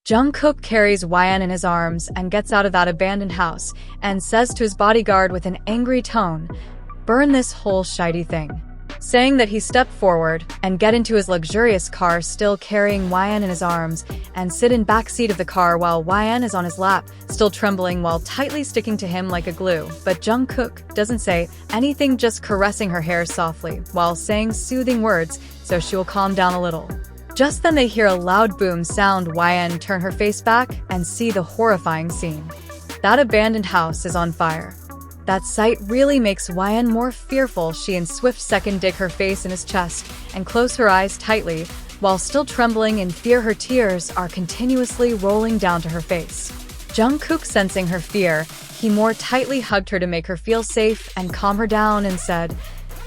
JUNGKOOK carries YN in his arms and gets out of that abandoned house and says to his bodyguard with an angry tone, "Burn this whole shitey thing." Saying that he stepped forward and get into his luxurious car still carrying YN in his arms and sit in backseat of the car while YN is on his lap, still trembling while tightly sticking to him like a glue. But JUNGKOOK doesn't say anything, just caressing her hair softly while saying soothing words so she will calm down a little. Just then they hear a loud boom sound. YN turn her face back and see the horrifying scene. That abandoned house is on fire. That sight really makes YN more fearful. She in swift second dig her face in his chest and close her eyes tightly, while still trembling in fear. Her tears are continuously rolling down to her face. JUNGKOOK sensing her fear, he more tightly hugged her to make her feel safe and calm her down and said,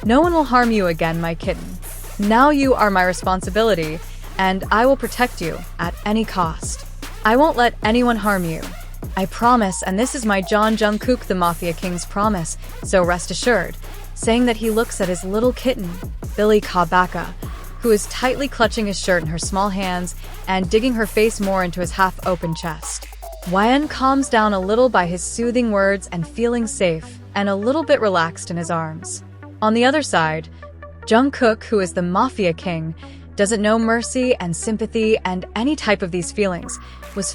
"No one will harm you again, my kitten. Now you are my responsibility, and I will protect you at any cost. I won't let anyone harm you. I promise, and this is my JUNGKOOK, the Mafia King's promise, so rest assured," saying that he looks at his little kitten, Billy Kabaka, who is tightly clutching his shirt in her small hands and digging her face more into his half-open chest. YN calms down a little by his soothing words and feeling safe and a little bit relaxed in his arms. On the other side, JUNGKOOK, who is the Mafia King, doesn't know mercy and sympathy and any type of these feelings,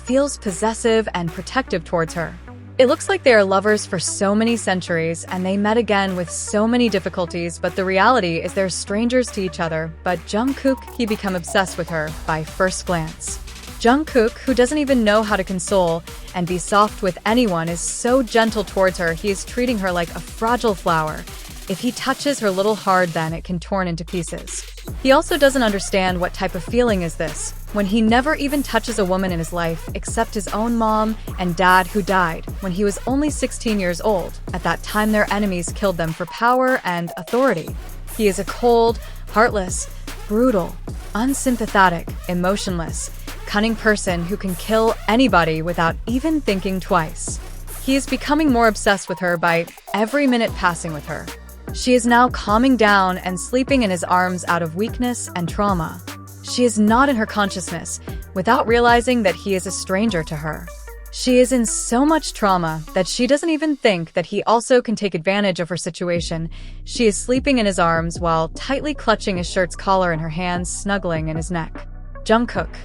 feels possessive and protective towards her. It looks like they are lovers for so many centuries and they met again with so many difficulties, but the reality is they're strangers to each other. But JUNGKOOK, he become obsessed with her by first glance. JUNGKOOK, who doesn't even know how to console and be soft with anyone, is so gentle towards her. He is treating her like a fragile flower. If he touches her little hard, then it can torn into pieces. He also doesn't understand what type of feeling is this, when he never even touches a woman in his life except his own mom and dad, who died when he was only 16 years old. At that time their enemies killed them for power and authority. He is a cold, heartless, brutal, unsympathetic, emotionless, cunning person who can kill anybody without even thinking twice. He is becoming more obsessed with her by every minute passing with her. She is now calming down and sleeping in his arms out of weakness and trauma. She is not in her consciousness, without realizing that he is a stranger to her. She is in so much trauma that she doesn't even think that he also can take advantage of her situation. She is sleeping in his arms while tightly clutching his shirt's collar in her hands, snuggling in his neck. JUNGKOOK,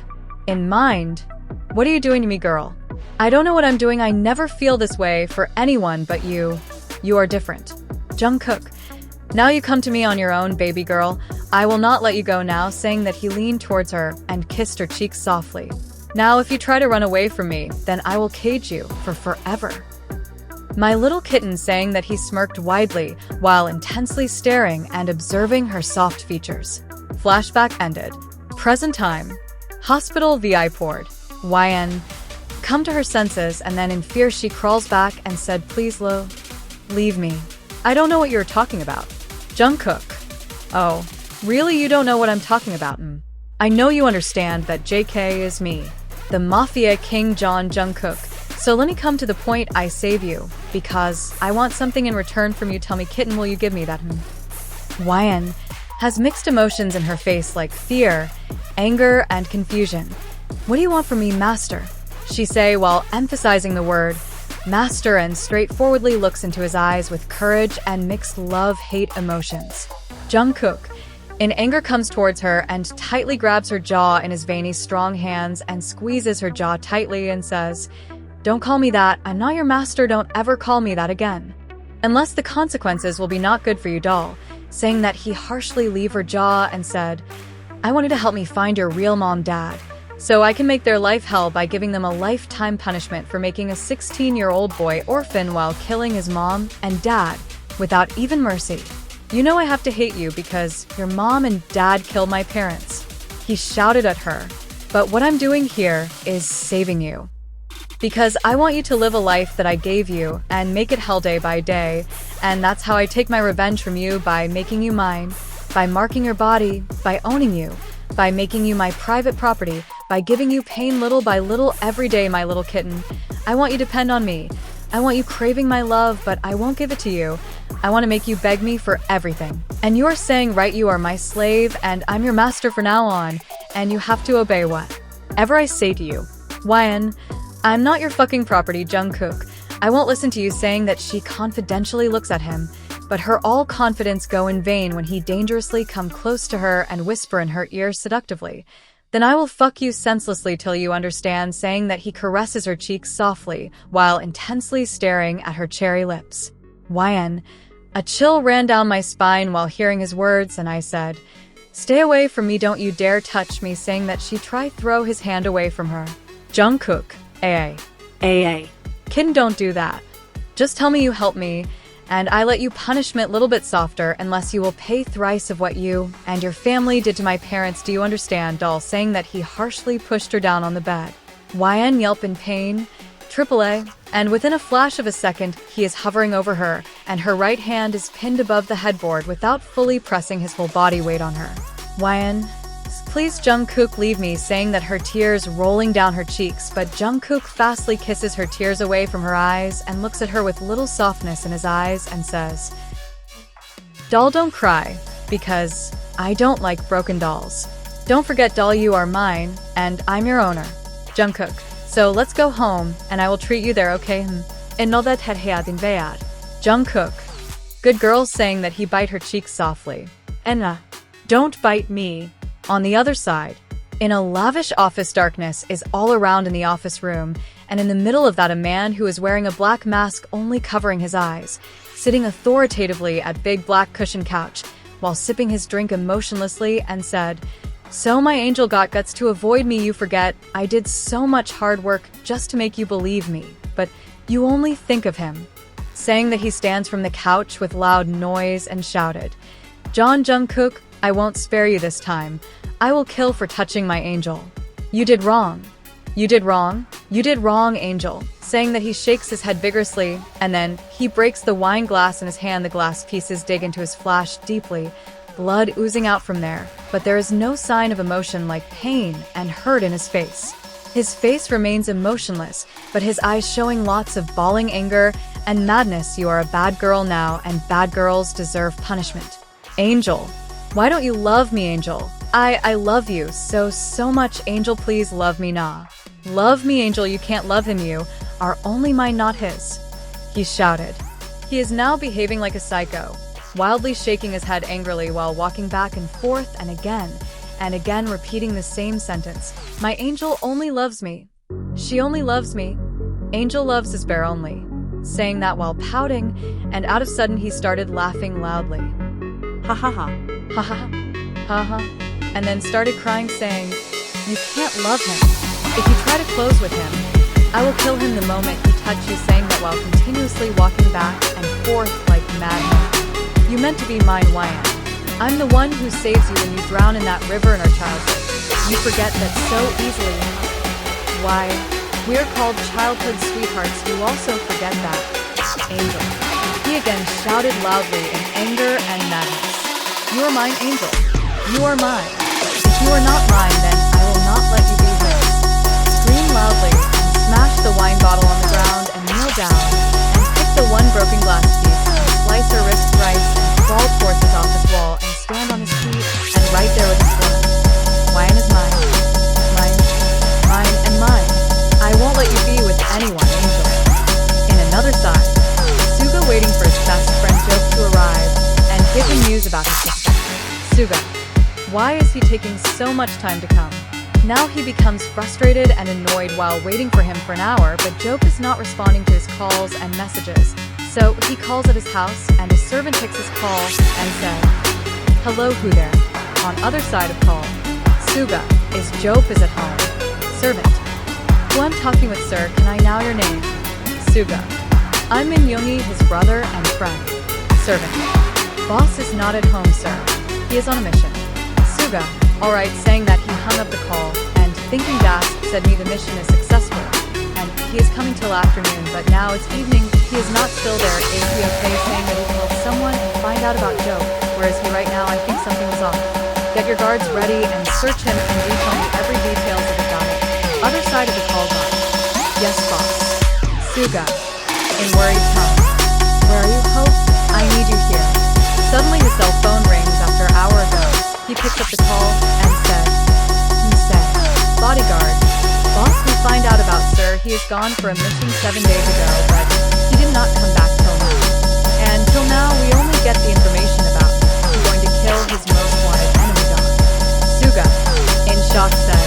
in mind, "What are you doing to me, girl? I don't know what I'm doing. I never feel this way for anyone but you. You are different." JUNGKOOK, "Now you come to me on your own, baby girl. I will not let you go now," saying that he leaned towards her and kissed her cheeks softly. "Now if you try to run away from me, then I will cage you for forever. My little kitten," saying that he smirked widely while intensely staring and observing her soft features. Flashback ended. Present time. Hospital VI ward. YN come to her senses, and then in fear she crawls back and said, "Please, Lo, leave me. I don't know what you're talking about." JUNGKOOK, "Oh, really? You don't know what I'm talking about? I know you understand that JK is me, the Mafia King JUNGKOOK. So let me come to the point. I save you because I want something in return from you. Tell me, kitten, will you give me that?" YN has mixed emotions in her face like fear, anger, and confusion. "What do you want from me, master?" she say while emphasizing the word master, and straightforwardly looks into his eyes with courage and mixed love-hate emotions. JUNGKOOK, in anger, comes towards her and tightly grabs her jaw in his veiny, strong hands and squeezes her jaw tightly and says, "Don't call me that. I'm not your master. Don't ever call me that again. Unless the consequences will be not good for you, doll," saying that he harshly leave her jaw and said, "I want you to help me find your real mom, dad, so I can make their life hell by giving them a lifetime punishment for making a 16-year-old boy orphan while killing his mom and dad without even mercy. You know I have to hate you because your mom and dad killed my parents," he shouted at her. "But what I'm doing here is saving you. Because I want you to live a life that I gave you and make it hell day by day, and that's how I take my revenge from you, by making you mine, by marking your body, by owning you, by making you my private property, by giving you pain little by little every day, my little kitten. I want you to depend on me. I want you craving my love, but I won't give it to you. I want to make you beg me for everything. And you are saying right, you are my slave, and I'm your master from now on, and you have to obey whatever I say to you. YN, I'm not your fucking property, Jungkook. I won't listen to you saying that she confidentially looks at him, but her all confidence go in vain when he dangerously come close to her and whisper in her ear seductively. Then I will fuck you senselessly till you understand, saying that he caresses her cheeks softly while intensely staring at her cherry lips. YN, a chill ran down my spine while hearing his words, and I said, stay away from me, don't you dare touch me, saying that she tried throw his hand away from her. Jungkook, AA. Kid, don't do that. Just tell me you help me, and I let you punishment little bit softer unless you will pay thrice of what you and your family did to my parents, do you understand, doll, saying that he harshly pushed her down on the bed. YN yelp in pain, AAA, and within a flash of a second, he is hovering over her, and her right hand is pinned above the headboard without fully pressing his whole body weight on her. YN, please Jungkook, leave me, saying that, her tears rolling down her cheeks, but Jungkook fastly kisses her tears away from her eyes and looks at her with little softness in his eyes and says, doll, don't cry, because I don't like broken dolls. Don't forget, doll, you are mine, and I'm your owner. Jungkook, so let's go home, and I will treat you there, okay? And know that had been bad. Jungkook, good girl, saying that he bite her cheeks softly. And don't bite me. On the other side, in a lavish office, darkness is all around in the office room, and in the middle of that, a man who is wearing a black mask only covering his eyes, sitting authoritatively at big black cushion couch, while sipping his drink emotionlessly, and said, so my angel got guts to avoid me, you forget, I did so much hard work just to make you believe me, but you only think of him. Saying that, he stands from the couch with loud noise and shouted, Jungkook, I won't spare you this time. I will kill for touching my angel. You did wrong. You did wrong. You did wrong, angel. Saying that, he shakes his head vigorously, and then he breaks the wine glass in his hand. The glass pieces dig into his flesh deeply, blood oozing out from there, but there is no sign of emotion like pain and hurt in his face. His face remains emotionless, but his eyes showing lots of bawling anger and madness. You are a bad girl now, and bad girls deserve punishment. Angel. Why don't you love me, angel? I love you so much, angel, please love me, nah. Love me, angel, you can't love him, you are only mine, not his. He shouted. He is now behaving like a psycho, wildly shaking his head angrily while walking back and forth and again repeating the same sentence. My angel only loves me. She only loves me. Angel loves his bear only. Saying that while pouting, and out of sudden he started laughing loudly. Ha ha ha. Ha ha ha ha, and then started crying, saying, you can't love him. If you try to close with him, I will kill him the moment he touch you, saying that while continuously walking back and forth like madman. You meant to be mine, YN. I'm the one who saves you when you drown in that river in our childhood. You forget that so easily. Why, we're called childhood sweethearts, you also forget that. Angel. He again shouted loudly in anger and madness. You are mine, angel. You are mine. If you are not mine, then I will not let you be his. Scream loudly and smash the wine bottle on the ground and kneel down and pick the one broken glass piece and slice her wrist thrice and crawl towards his office wall and stand on his feet and right there with his words. YN is mine. Mine. Mine and mine. I won't let you be with anyone, angel. In another side, Suga waiting for his best friend Joke to arrive and give him news about his sister. Suga. Why is he taking so much time to come? Now he becomes frustrated and annoyed while waiting for him for an hour, but Joke is not responding to his calls and messages. So he calls at his house, and a servant takes his call and says, hello, who there? On other side of call, Suga, is Jope is at home. Servant. Who I'm talking with, sir, can I know your name? Suga. I'm Min Yoongi, his brother and friend. Servant. Boss is not at home, sir. He is on a mission. Suga. Alright, saying that, he hung up the call, and thinking Das said me the mission is successful, and he is coming till afternoon, but now it's evening, he is not still there. Is he okay, saying that he called someone and find out about Joe, where is he right now? I think something is off. Get your guards ready and search him and retell me every details of the diet. Other side of the call got. Yes, boss. Suga. In worried tone. Where are you, Hope? I need you here. Suddenly his cell phone rings after an hour ago. He picks up the call and said, bodyguard, boss, we find out he is gone for a mission 7 days ago, but he did not come back till now. And till now, we only get the information about he's going to kill his most wanted enemy dog. Suga, in shock, said,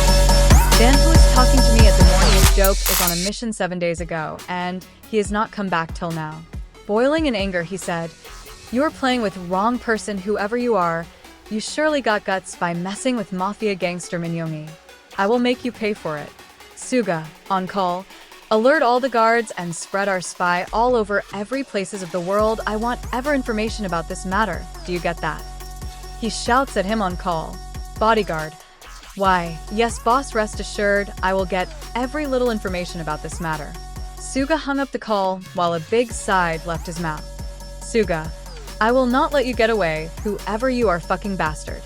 Dan, who was talking to me at the morning's joke, is on a mission 7 days ago, and he has not come back till now. Boiling in anger, he said, "You are playing with wrong person, whoever you are. You surely got guts by messing with mafia gangster Minyongi. I will make you pay for it." Suga, on call, "Alert all the guards and spread our spy all over every places of the world. I want ever information about this matter. Do you get that?" He shouts at him on call. Bodyguard, "Why, yes boss, rest assured, I will get every little information about this matter." Suga hung up the call while a big sigh left his mouth. Suga, "I will not let you get away, whoever you are, fucking bastard."